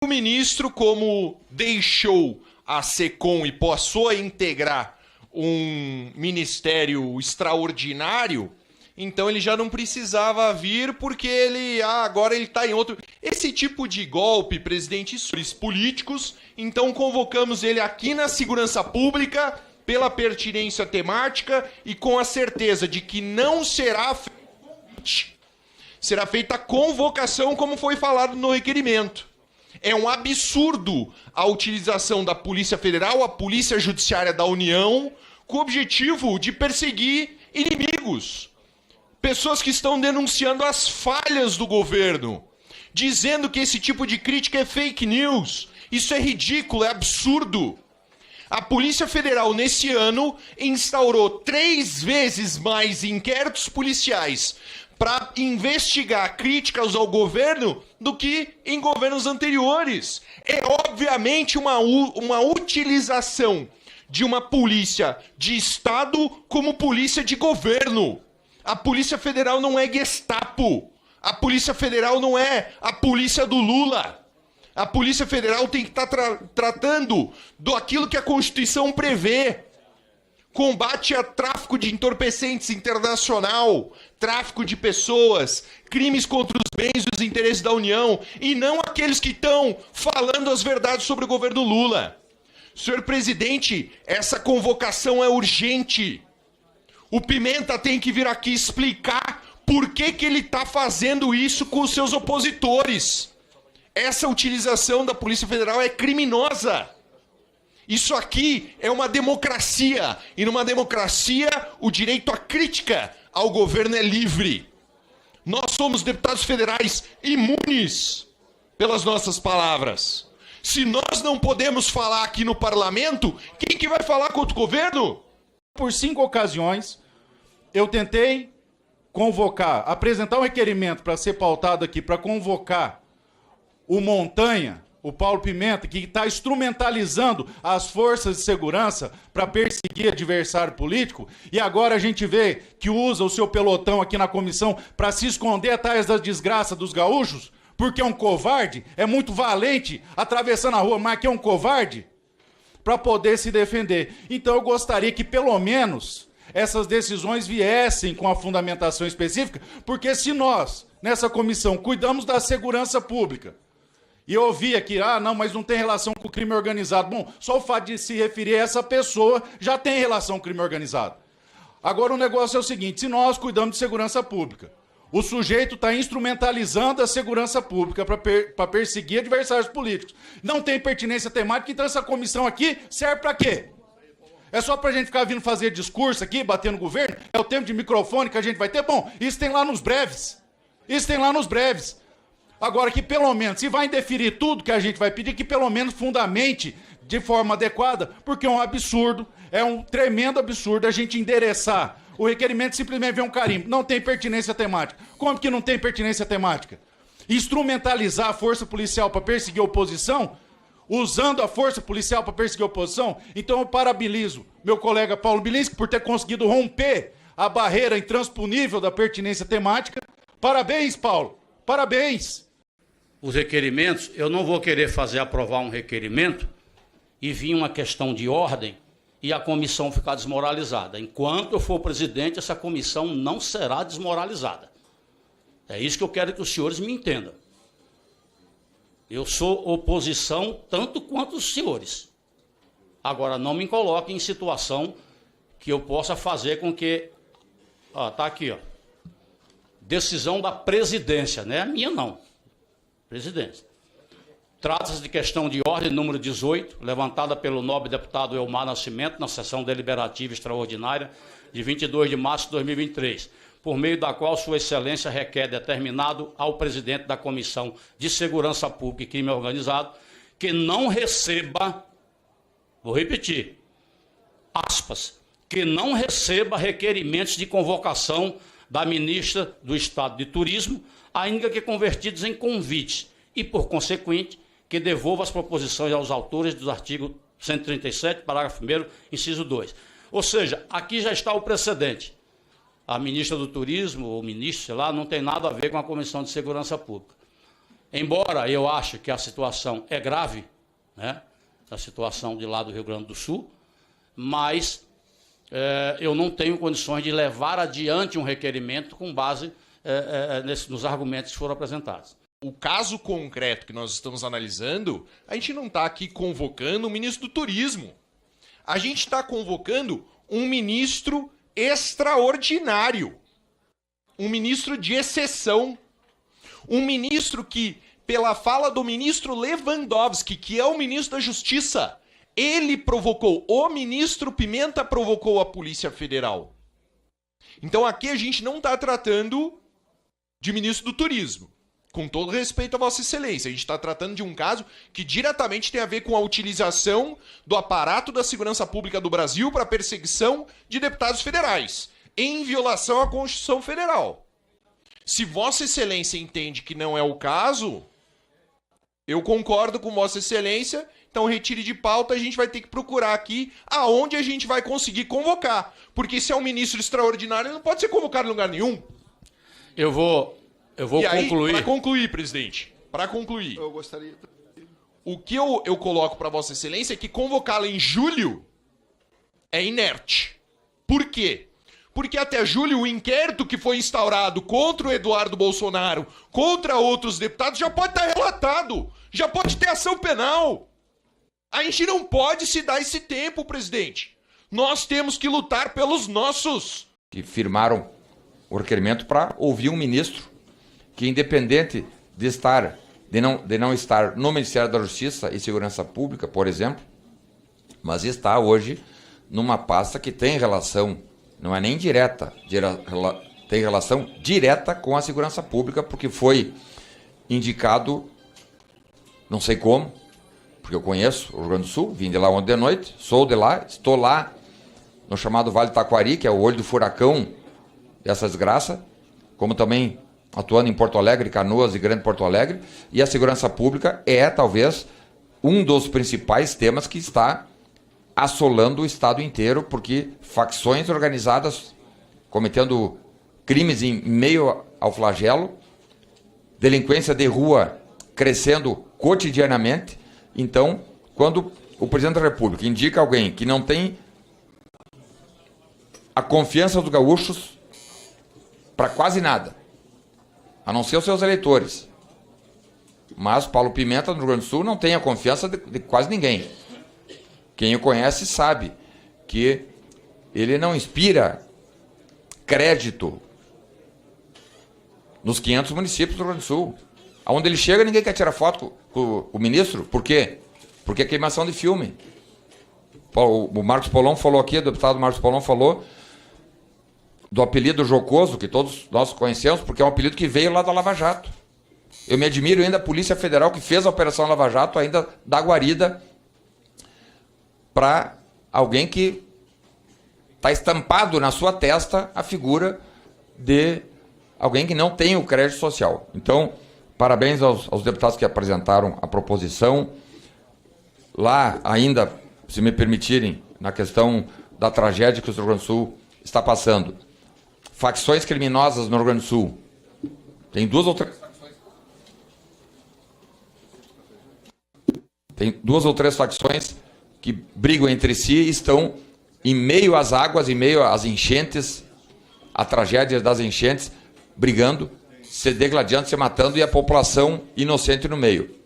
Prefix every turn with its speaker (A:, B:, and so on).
A: O ministro, como deixou a SECOM e passou a integrar um ministério extraordinário, então ele já não precisava vir porque agora ele está em outro... Esse tipo de golpe, presidente, senhores políticos, então convocamos ele aqui na segurança pública pela pertinência temática e com a certeza de que não será feita a convocação como foi falado no requerimento. É um absurdo a utilização da Polícia Federal, a Polícia Judiciária da União, com o objetivo de perseguir inimigos. Pessoas que estão denunciando as falhas do governo, dizendo que esse tipo de crítica é fake news. Isso é ridículo, é absurdo. A Polícia Federal, nesse ano, instaurou 3 vezes mais inquéritos policiais para investigar críticas ao governo do que em governos anteriores. É obviamente uma utilização de uma polícia de Estado como polícia de governo. A Polícia Federal não é Gestapo. A Polícia Federal não é a polícia do Lula. A Polícia Federal tem que estar tratando do aquilo que a Constituição prevê. Combate a tráfico de entorpecentes internacional, tráfico de pessoas, crimes contra os bens e os interesses da União, e não aqueles que estão falando as verdades sobre o governo Lula. Senhor presidente, essa convocação é urgente. O Pimenta tem que vir aqui explicar por que ele está fazendo isso com os seus opositores. Essa utilização da Polícia Federal é criminosa. Isso aqui é uma democracia. E numa democracia, o direito à crítica ao governo é livre. Nós somos deputados federais imunes pelas nossas palavras. Se nós não podemos falar aqui no parlamento, quem que vai falar contra o governo?
B: Por 5 ocasiões, eu tentei apresentar um requerimento para ser pautado aqui, para convocar o Montanha, o Paulo Pimenta, que está instrumentalizando as forças de segurança para perseguir adversário político, e agora a gente vê que usa o seu pelotão aqui na comissão para se esconder atrás das desgraças dos gaúchos, porque é um covarde, é muito valente, atravessando a rua, mas que é um covarde, para poder se defender. Então eu gostaria que, pelo menos, essas decisões viessem com a fundamentação específica, porque se nós, nessa comissão, cuidamos da segurança pública, e eu ouvi aqui, não, mas não tem relação com o crime organizado. Bom, só o fato de se referir a essa pessoa já tem relação com o crime organizado. Agora o negócio é o seguinte, se nós cuidamos de segurança pública, o sujeito está instrumentalizando a segurança pública para perseguir adversários políticos. Não tem pertinência temática, então essa comissão aqui serve para quê? É só para a gente ficar vindo fazer discurso aqui, bater no governo? É o tempo de microfone que a gente vai ter? Bom, isso tem lá nos breves. Isso tem lá nos breves. Agora que pelo menos, se vai indeferir tudo que a gente vai pedir, que pelo menos fundamente de forma adequada, porque é um absurdo, é um tremendo absurdo a gente endereçar o requerimento simplesmente ver um carimbo. Não tem pertinência temática. Como que não tem pertinência temática? Instrumentalizar a força policial para perseguir a oposição, usando a força policial para perseguir a oposição. Então eu parabenizo meu colega Paulo Bilinski por ter conseguido romper a barreira intransponível da pertinência temática. Parabéns, Paulo. Parabéns.
C: Os requerimentos, eu não vou querer aprovar um requerimento e vir uma questão de ordem e a comissão ficar desmoralizada. Enquanto eu for presidente, essa comissão não será desmoralizada. É isso que eu quero que os senhores me entendam. Eu sou oposição tanto quanto os senhores. Agora, não me coloquem em situação que eu possa fazer com que... Está aqui, ó. Decisão da presidência, não é a minha, não. Presidência. Trata-se de questão de ordem número 18, levantada pelo nobre deputado Elmar Nascimento, na sessão deliberativa extraordinária de 22 de março de 2023, por meio da qual Sua Excelência requer determinado ao presidente da Comissão de Segurança Pública e Crime Organizado que não receba, vou repetir, aspas, que não receba requerimentos de convocação da ministra do Estado de Turismo, ainda que convertidos em convites, e, por consequente, que devolva as proposições aos autores dos artigos 137, parágrafo 1º, inciso 2. Ou seja, aqui já está o precedente. A ministra do Turismo, ou ministro, sei lá, não tem nada a ver com a Comissão de Segurança Pública. embora eu ache que a situação é grave, né, a situação de lá do Rio Grande do Sul, mas eu não tenho condições de levar adiante um requerimento com base nos argumentos que foram apresentados.
A: O caso concreto que nós estamos analisando, a gente não está aqui convocando o ministro do Turismo. A gente está convocando um ministro extraordinário. Um ministro de exceção. Um ministro que, pela fala do ministro Lewandowski, que é o ministro da Justiça, ele provocou, o ministro Pimenta provocou a Polícia Federal. Então aqui a gente não está tratando de ministro do Turismo. Com todo respeito a Vossa Excelência, a gente está tratando de um caso que diretamente tem a ver com a utilização do aparato da segurança pública do Brasil para perseguição de deputados federais, em violação à Constituição Federal. Se Vossa Excelência entende que não é o caso, eu concordo com Vossa Excelência, então retire de pauta, a gente vai ter que procurar aqui aonde a gente vai conseguir convocar. Porque se é um ministro extraordinário, ele não pode ser convocado em lugar nenhum.
C: Eu vou concluir.
A: Para concluir, presidente, para concluir.
D: Eu gostaria...
A: O que eu coloco para Vossa Excelência é que convocá-la em julho é inerte. Por quê? Porque até julho o inquérito que foi instaurado contra o Eduardo Bolsonaro, contra outros deputados, já pode estar relatado. Já pode ter ação penal. A gente não pode se dar esse tempo, presidente. Nós temos que lutar pelos nossos.
E: Que firmaram o requerimento para ouvir um ministro que, independente de não estar no Ministério da Justiça e Segurança Pública, por exemplo, mas está hoje numa pasta que tem relação, não é nem direta, tem relação direta com a segurança pública, porque foi indicado, não sei como, porque eu conheço o Rio Grande do Sul, vim de lá ontem de noite, sou de lá, estou lá no chamado Vale do Taquari, que é o olho do furacão dessa desgraça, como também atuando em Porto Alegre, Canoas e Grande Porto Alegre, e a segurança pública é talvez um dos principais temas que está assolando o estado inteiro, porque facções organizadas cometendo crimes em meio ao flagelo, delinquência de rua crescendo cotidianamente. Então, quando o presidente da República indica alguém que não tem a confiança dos gaúchos para quase nada, a não ser os seus eleitores, mas Paulo Pimenta, no Rio Grande do Sul, não tem a confiança de quase ninguém. Quem o conhece sabe que ele não inspira crédito nos 500 municípios do Rio Grande do Sul. Aonde ele chega, ninguém quer tirar foto com o ministro. Por quê? Porque é queimação de filme. O Marcos Polon falou aqui, o deputado Marcos Polon falou do apelido jocoso, que todos nós conhecemos, porque é um apelido que veio lá da Lava Jato. Eu me admiro ainda a Polícia Federal, que fez a Operação Lava Jato, ainda dá guarida para alguém que está estampado na sua testa a figura de alguém que não tem o crédito social. Então, parabéns aos deputados que apresentaram a proposição. Lá ainda, se me permitirem, na questão da tragédia que o Rio Grande do Sul está passando. Facções criminosas no Rio Grande do Sul. Tem duas ou três facções que brigam entre si e estão em meio às águas, em meio às enchentes, a tragédia das enchentes, brigando, se degladiando, se matando, e a população inocente no meio.